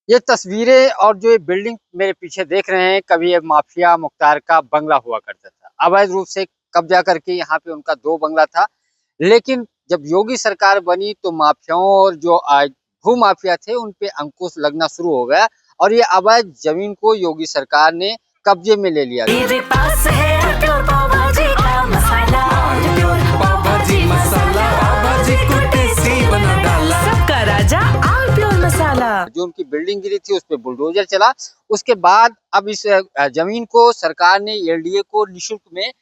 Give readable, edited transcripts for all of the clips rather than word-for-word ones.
ये तस्वीरें और जो ये बिल्डिंग मेरे पीछे देख रहे हैं, कभी ये माफिया मुख्तार का बंगला हुआ करता था। अवैध रूप से कब्जा करके यहाँ पे उनका 2 बंगला था। लेकिन जब योगी सरकार बनी तो माफियाओं और जो भू माफिया थे उन पे अंकुश लगना शुरू हो गया और ये अवैध जमीन को योगी सरकार ने कब्जे में ले लिया। मेरे पास है प्योर पाव भाजी का मसाला, प्योर पाव भाजी मसाला, पाव भाजी को टेस्टी बना डाला, सबका राजा आल प्योर मसाला। जो उनकी बिल्डिंग गिरी थी उस पे बुलडोजर चला। उसके बाद अब इस जमीन को सरकार ने एलडीए को निःशुल्क में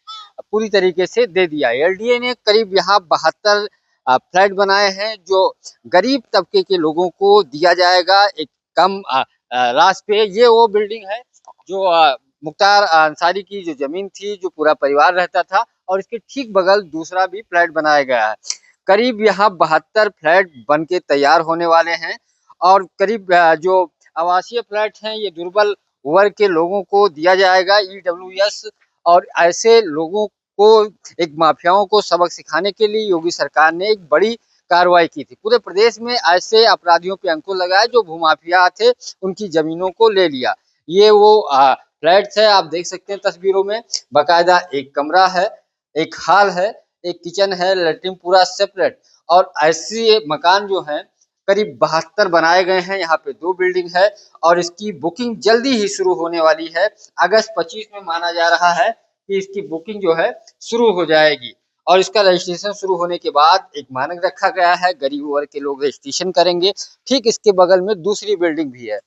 पूरी तरीके से दे दिया। एलडीए ने करीब यहाँ 72 फ्लैट बनाए हैं जो गरीब तबके के लोगों को दिया जाएगा एक कम राशि पे। ये वो बिल्डिंग है जो मुख्तार अंसारी की जो जमीन थी, जो पूरा परिवार रहता था, और इसके ठीक बगल दूसरा भी फ्लैट बनाया गया है। करीब यहाँ 72 फ्लैट बन के तैयार होने वाले हैं और करीब जो आवासीय फ्लैट हैं ये दुर्बल वर्ग के लोगों को दिया जाएगा, ईडब्ल्यूएस। और ऐसे लोगों को, एक माफियाओं को सबक सिखाने के लिए योगी सरकार ने एक बड़ी कार्रवाई की थी। पूरे प्रदेश में ऐसे अपराधियों पे अंकुश लगाया जो भूमाफिया थे, उनकी जमीनों को ले लिया। ये वो फ्लैट्स है, आप देख सकते हैं तस्वीरों में। बाकायदा एक कमरा है, एक हॉल है, एक किचन है, लेटरिन पूरा सेपरेट। और ऐसे मकान जो हैं करीब 72 बनाए गए हैं। यहाँ पे 2 बिल्डिंग है और इसकी बुकिंग जल्दी ही शुरू होने वाली है। अगस्त 25 में माना जा रहा है कि इसकी बुकिंग जो है शुरू हो जाएगी और इसका रजिस्ट्रेशन शुरू होने के बाद एक मानक रखा गया है, गरीब वर्ग के लोग रजिस्ट्रेशन करेंगे। ठीक इसके बगल में दूसरी बिल्डिंग भी है।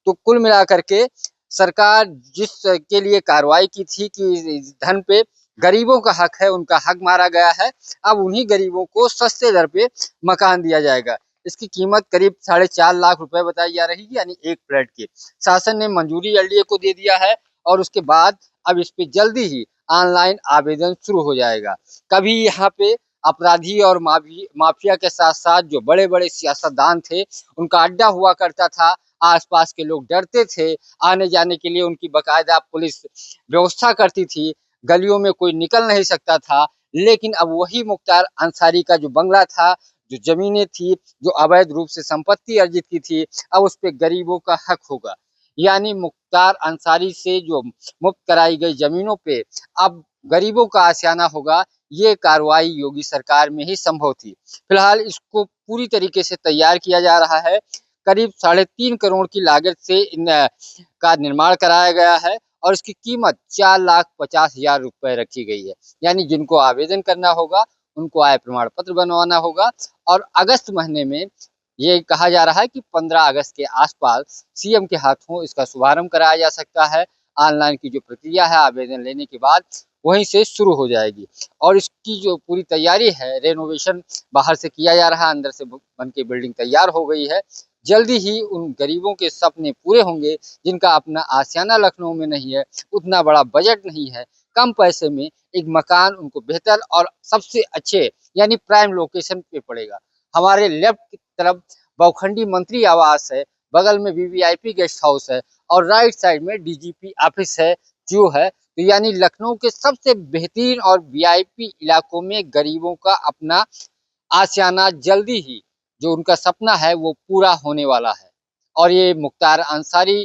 तो कुल मिलाकर के सरकार जिस के लिए कार्रवाई की थी कि धन पे गरीबों का हक है, उनका हक मारा गया है। अब उन्हीं गरीबों को सस्ते दर पे मकान दिया जाएगा। इसकी कीमत करीब 4.5 लाख रुपए बताई जा रही है, यानी एक फ्लैट की। शासन ने मंजूरी एलडीए को दे दिया है और उसके बाद अब इस पे जल्दी ही ऑनलाइन आवेदन शुरू हो जाएगा। कभी यहाँ पे अपराधी और माफिया के साथ साथ जो बड़े बड़े सियासतदान थे उनका अड्डा हुआ करता था। आसपास के लोग डरते थे, आने जाने के लिए उनकी बाकायदा पुलिस व्यवस्था करती थी, गलियों में कोई निकल नहीं सकता था। लेकिन अब वही मुख्तार अंसारी का जो बंगला था, जो जमीनें थी, जो अवैध रूप से संपत्ति अर्जित की थी, अब उस पे गरीबों का हक होगा। यानी मुख्तार अंसारी से जो मुफ्त कराई गई जमीनों पे अब गरीबों का आशियाना होगा। ये कार्रवाई योगी सरकार में ही संभव थी। फिलहाल इसको पूरी तरीके से तैयार किया जा रहा है। करीब 3.5 करोड़ की लागत से इन का निर्माण कराया गया है और इसकी कीमत 4,50,000 रुपए रखी गई है। यानी जिनको आवेदन करना होगा उनको आय प्रमाण पत्र बनवाना होगा और अगस्त महीने में ये कहा जा रहा है कि 15 अगस्त के आसपास सीएम के हाथों इसका शुभारंभ कराया जा सकता है। ऑनलाइन की जो प्रक्रिया है आवेदन लेने के बाद वहीं से शुरू हो जाएगी और इसकी जो पूरी तैयारी है, रेनोवेशन बाहर से किया जा रहा है, अंदर से बन के बिल्डिंग तैयार हो गई है। जल्दी ही उन गरीबों के सपने पूरे होंगे जिनका अपना आशियाना लखनऊ में नहीं है, उतना बड़ा बजट नहीं है, कम पैसे में एक मकान उनको बेहतर और सबसे अच्छे यानी प्राइम लोकेशन पे पड़ेगा। हमारे लेफ्ट की तरफ बहुखंडी मंत्री आवास है, बगल में वीवीआईपी गेस्ट हाउस है और राइट साइड में डीजीपी ऑफिस है जो है। तो यानी लखनऊ के सबसे बेहतरीन और वीआईपी इलाकों में गरीबों का अपना आशियाना जल्दी ही जो उनका सपना है वो पूरा होने वाला है। और ये मुख्तार अंसारी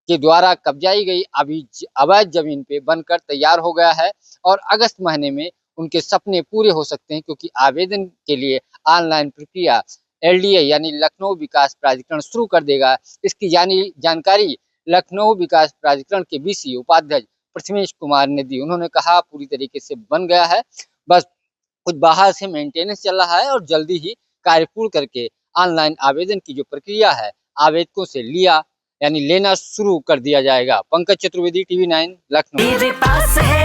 के द्वारा कब्जाई गई अभी अवैध जमीन पे बनकर तैयार हो गया है और अगस्त महीने में उनके सपने पूरे हो सकते हैं, क्योंकि आवेदन के लिए ऑनलाइन प्रक्रिया एलडीए यानी लखनऊ विकास प्राधिकरण शुरू कर देगा। इसकी जानकारी लखनऊ विकास प्राधिकरण के बीसी उपाध्यक्ष प्रथमेश कुमार ने दी। उन्होंने कहा पूरी तरीके से बन गया है, बस कुछ बाहर से मेंटेनेंस चल रहा है और जल्दी ही कार्य पूर्ण करके ऑनलाइन आवेदन की जो प्रक्रिया है आवेदकों से लेना शुरू कर दिया जाएगा। पंकज चतुर्वेदी, टीवी 9 लखनऊ।